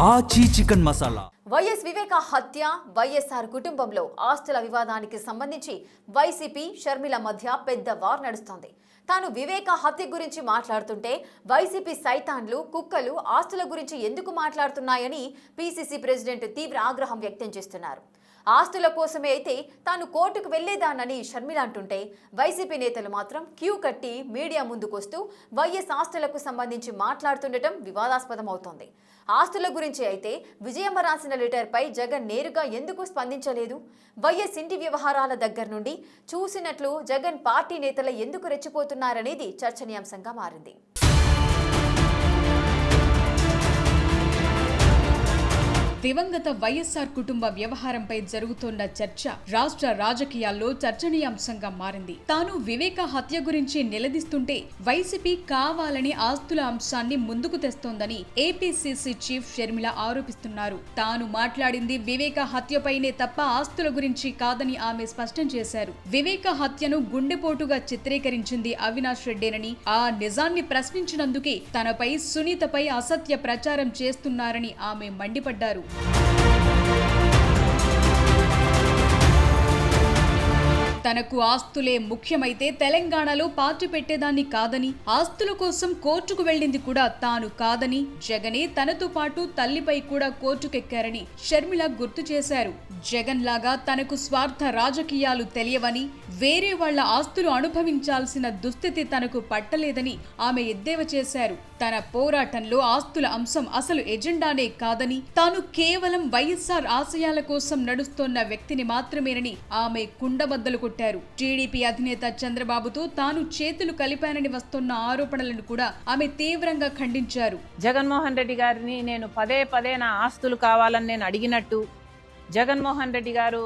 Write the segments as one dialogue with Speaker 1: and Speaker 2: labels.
Speaker 1: ఆచి chicken masala.
Speaker 2: YS వివేక హత్య, వైఎస్ఆర్ కుటుంబంలో ఆస్తుల వివాదానికి సంబంధించి వైసీపీ షర్మిల మధ్య పెద్ద వార్ నడుస్తోంది. తాను వివేక హత్య గురించి మాట్లాడుతుంటే వైసీపీ సైతాన్లు, కుక్కలు ఆస్తుల గురించి ఎందుకు మాట్లాడుతున్నాయని పీసీసీ ప్రెసిడెంట్ తీవ్ర ఆగ్రహం వ్యక్తం చేస్తున్నారు. ఆస్తుల కోసమే అయితే తాను కోర్టుకు వెళ్లేదానని షర్మిల అంటుంటే వైసీపీ నేతలు మాత్రం క్యూ కట్టి మీడియా ముందుకొస్తూ వైఎస్ ఆస్తులకు సంబంధించి మాట్లాడుతుండటం వివాదాస్పదమవుతోంది. ఆస్తుల గురించి అయితే విజయమ్మ రాసిన లెటర్పై జగన్ నేరుగా ఎందుకు స్పందించలేదు? వైఎస్ ఇంటి వ్యవహారాల దగ్గర నుండి చూసినట్లు జగన్ పార్టీ నేతలు ఎందుకు రెచ్చిపోతున్నారనేది చర్చనీయాంశంగా మారింది.
Speaker 3: దివంగత వైఎస్ఆర్ కుటుంబ వ్యవహారంపై జరుగుతున్న చర్చ రాష్ట్ర రాజకీయాల్లో చర్చనీయాంశంగా మారింది. తాను వివేక హత్య గురించి నిలదీస్తుంటే వైసీపీ కావాలని ఆస్తుల అంశాన్ని ముందుకు తెస్తోందని ఏపీసీసీ చీఫ్ షర్మిల ఆరోపిస్తున్నారు. తాను మాట్లాడింది వివేక హత్యపైనే తప్ప ఆస్తుల గురించి కాదని ఆమె స్పష్టం చేశారు. వివేక హత్యను గుండెపోటుగా చిత్రీకరించింది అవినాష్ రెడ్డేనని, ఆ నిజాన్ని ప్రశ్నించినందుకే తనపై, సునీతపై అసత్య ప్రచారం చేస్తున్నారని ఆమె మండిపడ్డారు. తనకు ఆస్తులే ముఖ్యమైతే తెలంగాణలో పార్టీ పెట్టేదాన్ని కాదని, ఆస్తుల కోసం కోర్టుకు వెళ్లింది కూడా తాను కాదని, జగనే తనతో పాటు తల్లిపై కూడా కోర్టుకెక్కారని షర్మిల గుర్తు చేశారు. జగన్ లాగా తనకు స్వార్థ రాజకీయాలు తెలియవని, వేరే వాళ్ల ఆస్తులు అనుభవించాల్సిన దుస్థితి తనకు పట్టలేదని ఆమె ఎద్దేవా చేశారు. తన పోరాటంలో ఆస్తుల అంశం అసలు ఎజెండానే కాదని, తాను కేవలం వైఎస్ఆర్ ఆశయాల కోసం నడుస్తోన్న వ్యక్తిని మాత్రమేనని ఆమె కుండబద్దలు కొట్టారు. టీడీపీ అధినేత చంద్రబాబుతో తాను చేతులు కలిపానని వస్తున్న ఆరోపణలను కూడా ఆమె తీవ్రంగా ఖండించారు.
Speaker 4: జగన్మోహన్ రెడ్డి గారిని నేను పదే పదే నా ఆస్తులు కావాలని నేను అడిగినట్టు, జగన్మోహన్ రెడ్డి గారు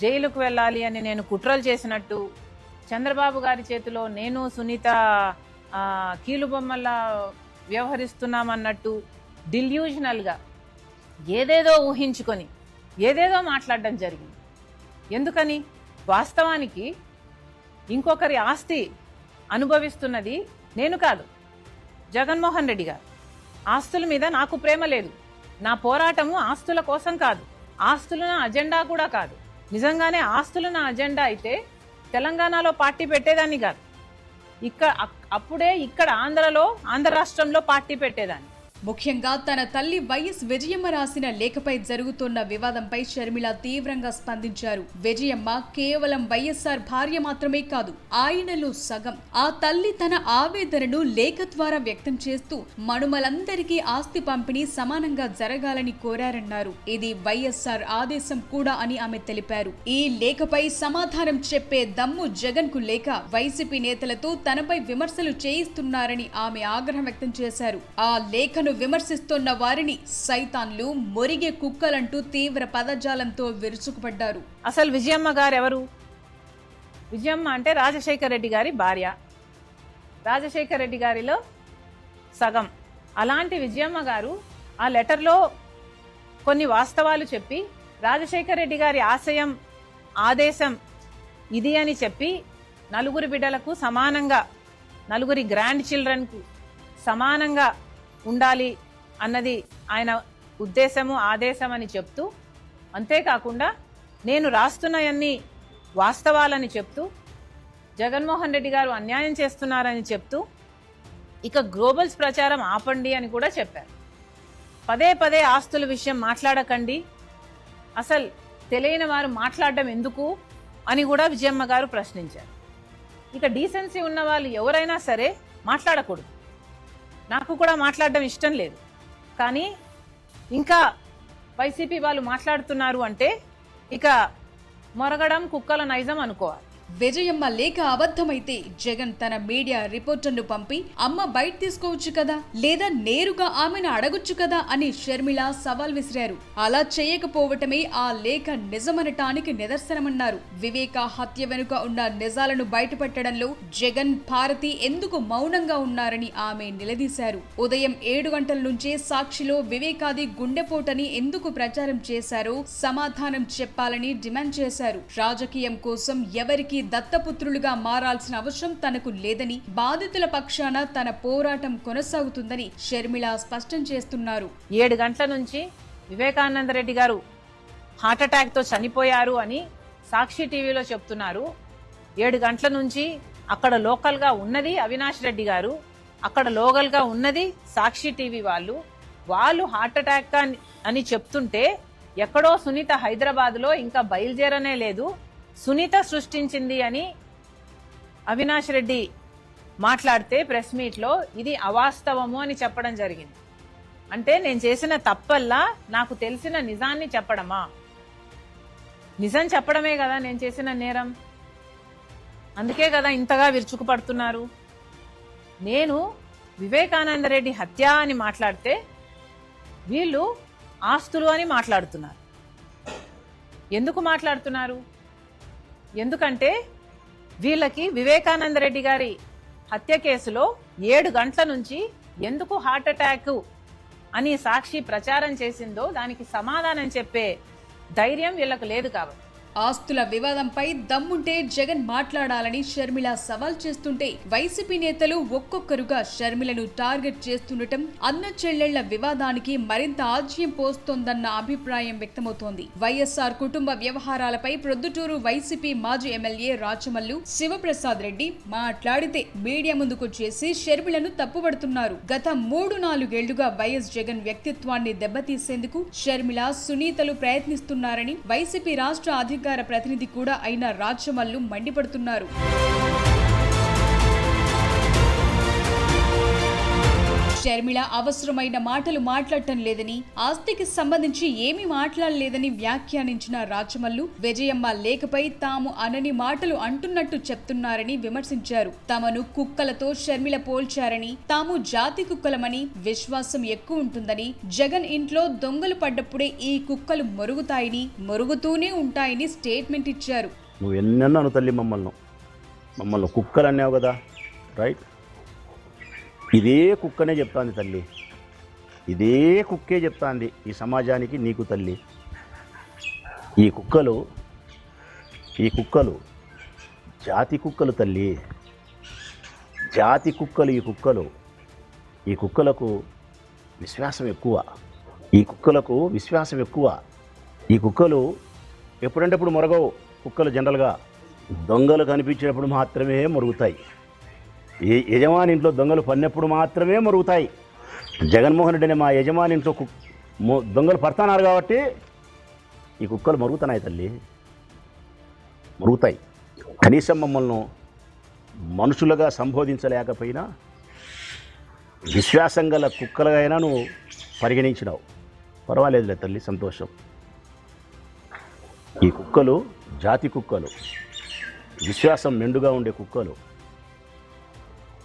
Speaker 4: జైలుకు వెళ్ళాలి అని నేను కుట్రలు చేసినట్టు, చంద్రబాబు గారి చేతిలో నేను సునీత కీలుబొమ్మల్లా వ్యవహరిస్తున్నామన్నట్టు డిల్యూజనల్గా ఏదేదో ఊహించుకొని ఏదేదో మాట్లాడడం జరిగింది. ఎందుకని? వాస్తవానికి ఇంకొకరి ఆస్తి అనుభవిస్తున్నది నేను కాదు, జగన్మోహన్ రెడ్డి గారు. ఆస్తుల మీద నాకు ప్రేమ లేదు. నా పోరాటము ఆస్తుల కోసం కాదు, ఆస్తులు నా అజెండా కూడా కాదు. నిజంగానే ఆస్తులు నా అజెండా అయితే తెలంగాణలో పార్టీ పెట్టేదాన్ని కాదు. అప్పుడే ఇక్కడ ఆంధ్ర రాష్ట్రంలో పార్టీ పెట్టేదాన్ని.
Speaker 3: ముఖ్యంగా తన తల్లి వైఎస్ విజయమ్మ రాసిన లేఖపై జరుగుతున్న వివాదంపై షర్మిల తీవ్రంగా స్పందించారు. విజయమ్మ కేవలం వైఎస్ఆర్ భార్య మాత్రమే కాదు, ఆయనలో సగం. ఆ తల్లి తన ఆవేదనను లేఖ ద్వారా వ్యక్తం చేస్తూ మనుమలందరికీ ఆస్తి పంపిణీ సమానంగా జరగాలని కోరారన్నారు. ఇది వైఎస్ఆర్ ఆదేశం కూడా అని ఆమె తెలిపారు. ఈ లేఖపై సమాధానం చెప్పే దమ్ము జగన్ కు లేక వైసీపీ నేతలతో తనపై విమర్శలు చేయిస్తున్నారని ఆమె ఆగ్రహం వ్యక్తం చేశారు. ఆ లేఖను విమర్శిస్తున్న వారిని సైతాన్లు, మొరిగే కుక్కలంటూ తీవ్ర పదజాలంతో విరుచుకుపడ్డారు.
Speaker 4: అసలు విజయమ్మ గారు ఎవరు? విజయమ్మ అంటే రాజశేఖర రెడ్డి గారి భార్య, రాజశేఖర రెడ్డి గారిలో సగం. అలాంటి విజయమ్మ గారు ఆ లెటర్లో కొన్ని వాస్తవాలు చెప్పి రాజశేఖర రెడ్డి గారి ఆశయం, ఆదేశం ఇది అని చెప్పి నలుగురు బిడ్డలకు సమానంగా, నలుగురి గ్రాండ్ చిల్డ్రన్కు సమానంగా ఉండాలి అన్నది ఆయన ఉద్దేశము, ఆదేశం అని చెప్తూ, అంతేకాకుండా నేను రాస్తున్నవన్నీ వాస్తవాలని చెప్తూ, జగన్మోహన్ రెడ్డి గారు అన్యాయం చేస్తున్నారని చెప్తూ, ఇక గ్లోబల్స్ ప్రచారం ఆపండి అని కూడా చెప్పారు. పదే పదే ఆస్తుల విషయం మాట్లాడకండి, అసలు తెలియని వారు మాట్లాడడం ఎందుకు అని కూడా విజయమ్మ గారు ప్రశ్నించారు. ఇక డీసెన్సీ ఉన్న వాళ్ళు ఎవరైనా సరే మాట్లాడకూడదు. నాకు కూడా మాట్లాడడం ఇష్టం లేదు, కానీ ఇంకా వైసీపీ వాళ్ళు మాట్లాడుతున్నారు అంటే ఇక మొరగడం కుక్కల నైజం అనుకోవాలి.
Speaker 3: విజయమ్మ లేఖ అబద్ధమైతే జగన్ తన మీడియా రిపోర్టర్ను పంపి అమ్మ బయట తీసుకోవచ్చు కదా, లేదా నేరుగా ఆమెను అడగొచ్చు కదా అని షర్మిల సవాల్ విసిరారు. అలా చేయకపోవటమే ఆ లేఖ నిజమనటానికి నిదర్శనమన్నారు. వివేక హత్య వెనుక ఉన్న నిజాలను బయటపెట్టడంలో జగన్, భారతి ఎందుకు మౌనంగా ఉన్నారని ఆమె నిలదీశారు. ఉదయం 7 గంటల నుంచే సాక్షిలో వివేకాది గుండెపోటని ఎందుకు ప్రచారం చేశారో సమాధానం చెప్పాలని డిమాండ్ చేశారు. రాజకీయం కోసం ఎవరికి దత్తపుత్రులుగా మారాల్సిన అవసరం తనకు లేదని, బాధితుల పక్షాన తన పోరాటం కొనసాగుతుందని షర్మిల స్పష్టం చేస్తున్నారు.
Speaker 4: 7 గంటల నుంచి వివేకానంద రెడ్డి గారు హార్ట్అటాక్తో చనిపోయారు అని సాక్షి టీవీలో చెప్తున్నారు. 7 గంటల నుంచి అక్కడ లోకల్గా ఉన్నది అవినాష్ రెడ్డి గారు, అక్కడ లోకల్గా ఉన్నది సాక్షి టీవీ వాళ్ళు హార్ట్అటాక్ అని చెప్తుంటే ఎక్కడో సునీత హైదరాబాద్లో ఇంకా బయలుదేరనే లేదు, సునీత సృష్టించింది అని అవినాష్ రెడ్డి మాట్లాడితే ప్రెస్ మీట్లో ఇది అవాస్తవము అని చెప్పడం జరిగింది. అంటే నేను చేసిన తప్పల్లా నాకు తెలిసిన నిజాన్ని చెప్పడమా? నిజం చెప్పడమే కదా నేను చేసిన నేరం. అందుకే కదా ఇంతగా విరుచుకుపడుతున్నారు. నేను వివేకానంద రెడ్డి హత్య అని మాట్లాడితే వీళ్ళు ఆస్తులు అని మాట్లాడుతున్నారు. ఎందుకు మాట్లాడుతున్నారు? ఎందుకంటే వీళ్ళకి వివేకానంద రెడ్డి గారి హత్య కేసులో 7 గంటల నుంచి ఎందుకు హార్ట్అటాక్ అని సాక్షి ప్రచారం చేసిందో దానికి సమాధానం చెప్పే ధైర్యం వీళ్ళకు లేదు కాబట్టి.
Speaker 3: ఆస్తుల వివాదంపై దమ్ముంటే జగన్ మాట్లాడాలని షర్మిల సవాల్ చేస్తుంటే వైసీపీ నేతలు ఒక్కొక్కరుగా షర్మిలను టార్గెట్ చేస్తుండటం అన్న చెల్లెళ్ల వివాదానికి మరింత ఆజ్యం పోస్తోందన్న అభిప్రాయం వ్యక్తమవుతోంది. వైఎస్ఆర్ కుటుంబ వ్యవహారాలపై ప్రొద్దుటూరు వైసీపీ మాజీ ఎమ్మెల్యే రాచమల్లు శివప్రసాద్ రెడ్డి మాట్లాడితే మీడియా ముందుకు చేసి షర్మిలను తప్పుపడుతున్నారు. గత 3-4 ఏళ్లుగా వైఎస్ జగన్ వ్యక్తిత్వాన్ని దెబ్బతీసేందుకు షర్మిల, సునీతలు ప్రయత్నిస్తున్నారని వైసీపీ రాష్ట్ర అధికార ప్రతినిధి కూడా అయిన రాచమల్లు మండిపడుతున్నారు. షర్మిల అవసరమైన మాటలు మాట్లాడటం లేదని, ఆస్తికి సంబంధించి ఏమీ మాట్లాడలేదని వ్యాఖ్యానించిన రాచమల్లు విజయమ్మ లేఖపై తాము అనని మాటలు అంటున్నట్టు చెప్తున్నారని విమర్శించారు. తమను కుక్కలతో షర్మిల పోల్చారని, తాము జాతి కుక్కలమని, విశ్వాసం ఎక్కువ ఉంటుందని, జగన్ ఇంట్లో దొంగలు పడ్డప్పుడే ఈ కుక్కలు మొరుగుతాయని, మొరుగుతూనే ఉంటాయని స్టేట్మెంట్ ఇచ్చారు.
Speaker 1: నువ్వు ఎన్నెన్నాను తల్లి మమ్మల్ని కుక్కలు అన్నావు కదా, రైట్? ఇదే కుక్కనే చెప్తాంది తల్లి, ఇదే కుక్కే చెప్తాంది ఈ సమాజానికి, నీకు తల్లి. ఈ కుక్కలు జాతి కుక్కలు తల్లి, జాతి కుక్కలు. ఈ కుక్కలకు విశ్వాసం ఎక్కువ, ఈ కుక్కలు ఎప్పుడంటే ఇప్పుడు మొరగవు. కుక్కలు జనరల్గా దొంగలు కనిపించినప్పుడు మాత్రమే మొరుగుతాయి, యజమాని ఇంట్లో దొంగలు పడినప్పుడు మాత్రమే మొరుగుతాయి. జగన్మోహన్ రెడ్డి అనే మా యజమాని ఇంట్లో దొంగలు పడుతున్నారు కాబట్టి ఈ కుక్కలు మొరుగుతున్నాయి తల్లి, మొరుగుతాయి. కనీసం మమ్మల్ని మనుషులుగా సంబోధించలేకపోయినా విశ్వాసం గల కుక్కలుగా అయినా నువ్వు పరిగణించినావు, పర్వాలేదులే తల్లి, సంతోషం. ఈ కుక్కలు జాతి కుక్కలు, విశ్వాసం మెండుగా ఉండే కుక్కలు,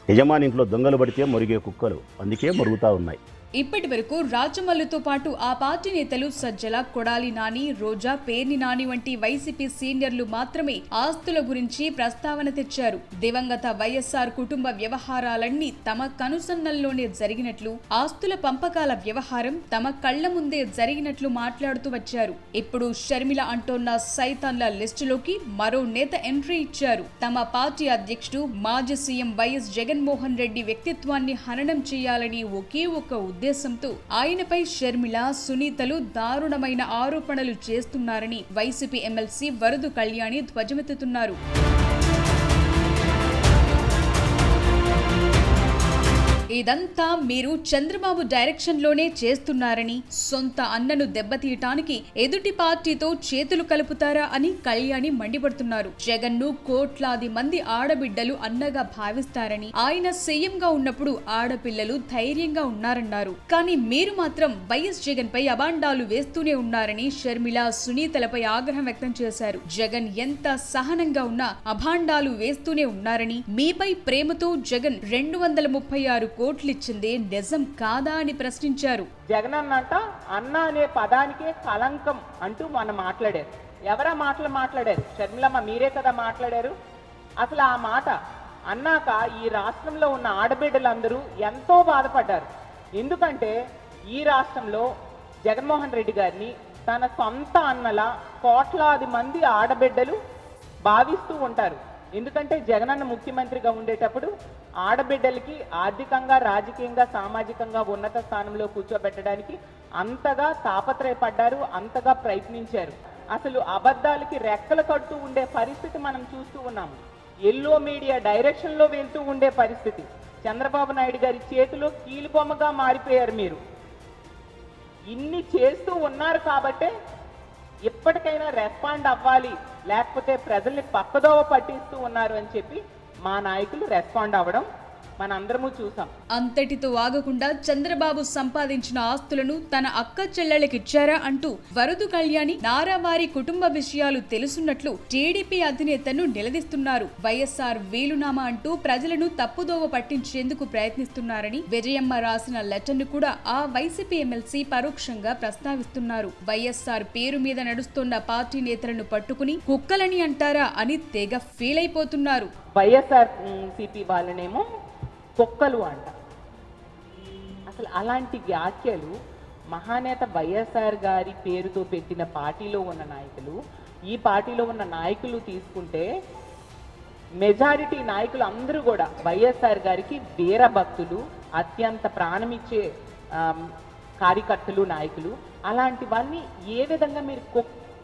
Speaker 1: యజమాని ఇంట్లో దొంగలు పడితే మొరిగే కుక్కలు, అందుకే మొరుగుతూ ఉన్నాయి.
Speaker 3: ఇప్పటి వరకు రాచమల్లుతో పాటు ఆ పార్టీ నేతలు సజ్జల, కొడాలి నాని, రోజా, పేర్ని నాని వంటి వైసీపీ సీనియర్లు మాత్రమే ఆస్తుల గురించి ప్రస్తావన తెచ్చారు. దివంగత వైఎస్ఆర్ కుటుంబ వ్యవహారాలన్నీ తమ కనుసన్నల్లోనే జరిగినట్లు, ఆస్తుల పంపకాల వ్యవహారం తమ కళ్ల ముందే జరిగినట్లు మాట్లాడుతూ వచ్చారు. ఇప్పుడు షర్మిల అంటోన్న సైతాన్ల లిస్టులోకి మరో నేత ఎంట్రీ ఇచ్చారు. తమ పార్టీ అధ్యక్షుడు మాజీ సీఎం వైఎస్ జగన్మోహన్ రెడ్డి వ్యక్తిత్వాన్ని హననం చేయాలని ఒకే ఒక ఉద్దేశంతో ఆయనపై షర్మిల, సునీతలు దారుణమైన ఆరోపణలు చేస్తున్నారని వైసీపీ ఎమ్మెల్సీ వరదు కళ్యాణి ధ్వజమెత్తుతున్నారు. ఇదంతా మీరు చంద్రబాబు డైరెక్షన్ లోనే చేస్తున్నారని, సొంత అన్నను దెబ్బతీయటానికి ఎదుటి పార్టీతో చేతులు కలుపుతారా అని కళ్యాణి మండిపడుతున్నారు. జగన్ ను కోట్లాది మంది ఆడబిడ్డలు అన్నగా భావిస్తారని, ఆయన సీఎంగా ఉన్నప్పుడు ఆడపిల్లలు ధైర్యంగా ఉన్నారన్నారు. కానీ మీరు మాత్రం వైఎస్ జగన్ పై అబాండాలు వేస్తూనే ఉన్నారని షర్మిల, సునీతలపై ఆగ్రహం వ్యక్తం చేశారు. జగన్ ఎంత సహనంగా ఉన్నా అభాండాలు వేస్తూనే ఉన్నారని, మీపై ప్రేమతో జగన్ 236 కోట్లిచ్చిందే నిజం కాదా అని ప్రశ్నించారు.
Speaker 5: జగన్ అన్న అనే పదానికే కలంకం అంటూ మనం మాట్లాడారు. ఎవరా మాటలు మాట్లాడారు? షర్మిలమ్మ మీరే కదా మాట్లాడారు. అసలు ఆ మాట అన్నాక ఈ రాష్ట్రంలో ఉన్న ఆడబిడ్డలందరూ ఎంతో బాధపడ్డారు. ఎందుకంటే ఈ రాష్ట్రంలో జగన్మోహన్ రెడ్డి గారిని తన సొంత అన్నల కోట్లాది మంది ఆడబిడ్డలు భావిస్తూ ఉంటారు. ఎందుకంటే జగనన్న ముఖ్యమంత్రిగా ఉండేటప్పుడు ఆడబిడ్డలకి ఆర్థికంగా, రాజకీయంగా, సామాజికంగా ఉన్నత స్థానంలో కూర్చోబెట్టడానికి అంతగా తాపత్రయపడ్డారు, అంతగా ప్రయత్నించారు. అసలు అబద్ధాలకి రెక్కలు కడుతూ ఉండే పరిస్థితి మనం చూస్తూ ఉన్నాము. ఎల్లో మీడియా డైరెక్షన్లో వెళ్తూ ఉండే పరిస్థితి. చంద్రబాబు నాయుడు గారి చేతిలో కీలుబొమ్మగా మారిపోయారు మీరు. ఇన్ని చేస్తూ ఉన్నారు కాబట్టే ఎప్పటికైనా రెస్పాండ్ అవ్వాలి, లేకపోతే ప్రజల్ని పక్కదోవ పట్టిస్తూ ఉన్నారు అని చెప్పి మా నాయకులు రెస్పాండ్ అవ్వడం మనందరము చూసాం.
Speaker 3: అంతటితో ఆగకుండా చంద్రబాబు సంపాదించిన ఆస్తులను తన అక్క చెల్లెళ్ళకిచ్చారా అంటూ వరదు కళ్యాణి నారావారి కుటుంబ విషయాలు తెలుసున్నట్లు టీడీపీ అధినేతను నిలదీస్తున్నారు. వైఎస్ఆర్ వీలునామా అంటూ ప్రజలను తప్పుదోవ పట్టించేందుకు ప్రయత్నిస్తున్నారని విజయమ్మ రాసిన లెటర్ను కూడా ఆ వైసీపీ ఎమ్మెల్సీ పరోక్షంగా ప్రస్తావిస్తున్నారు. వైఎస్ఆర్ పేరు మీద నడుస్తున్న పార్టీ నేతలను పట్టుకుని కుక్కలని అంటారా అని తెగ ఫీల్ అయిపోతున్నారు.
Speaker 5: వైఎస్ఆర్ సిపి వాళ్ళనేమో కుక్కలు అంట. అసలు అలాంటి వ్యాఖ్యలు మహానేత వైఎస్ఆర్ గారి పేరుతో పెట్టిన పార్టీలో ఉన్న నాయకులు, ఈ పార్టీలో ఉన్న నాయకులు తీసుకుంటే మెజారిటీ నాయకులు అందరూ కూడా వైఎస్ఆర్ గారికి వీరభక్తులు, అత్యంత ప్రాణమిచ్చే కార్యకర్తలు, నాయకులు. అలాంటి వాళ్ళని ఏ విధంగా మీరు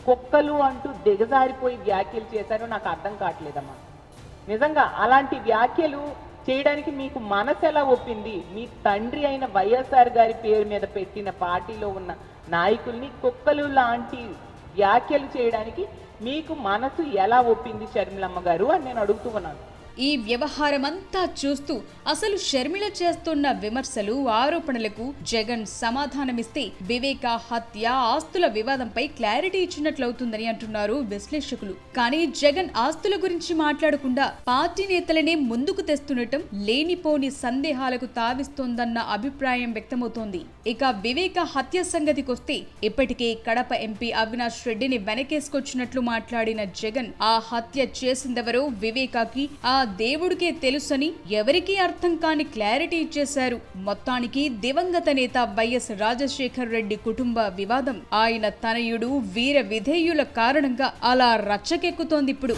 Speaker 5: కుక్కలు అంటూ దిగజారిపోయి వ్యాఖ్యలు చేశారో నాకు అర్థం కావట్లేదమ్మా. నిజంగా అలాంటి వ్యాఖ్యలు చేయడానికి మీకు మనసు ఎలా ఒప్పింది? మీ తండ్రి అయిన వైఎస్ఆర్ గారి పేరు మీద పెట్టిన పార్టీలో ఉన్న నాయకుల్ని కుక్కలు లాంటి వ్యాఖ్యలు చేయడానికి మీకు మనసు ఎలా ఒప్పింది షర్మిలమ్మ గారు అని నేను అడుగుతూ ఉన్నాను.
Speaker 3: ఈ వ్యవహారమంతా చూస్తూ అసలు షర్మిల చేస్తున్న విమర్శలు, ఆరోపణలకు జగన్ సమాధానమిస్తే వివేక హత్య, ఆస్తుల వివాదంపై క్లారిటీ ఇచ్చినట్లవుతుందని అంటున్నారు విశ్లేషకులు. కానీ జగన్ ఆస్తుల గురించి మాట్లాడకుండా పార్టీ నేతలనే ముందుకు తెస్తుండటం లేనిపోని సందేహాలకు తావిస్తోందన్న అభిప్రాయం వ్యక్తమవుతోంది. ఇక వివేక హత్య సంగతికొస్తే ఇప్పటికే కడప ఎంపీ అవినాష్ రెడ్డిని వెనకేసుకొచ్చినట్లు మాట్లాడిన జగన్ ఆ హత్య చేసిందెవరో వివేకాకి ఆ దేవుడికే తెలుసని ఎవరికీ అర్థం కాని క్లారిటీ ఇచ్చేశారు. మొత్తానికి దివంగత నేత వైఎస్ రాజశేఖర్ రెడ్డి కుటుంబ వివాదం ఆయన తనయుడు వీర విధేయుల కారణంగా అలా రచ్చకెక్కుతోంది ఇప్పుడు.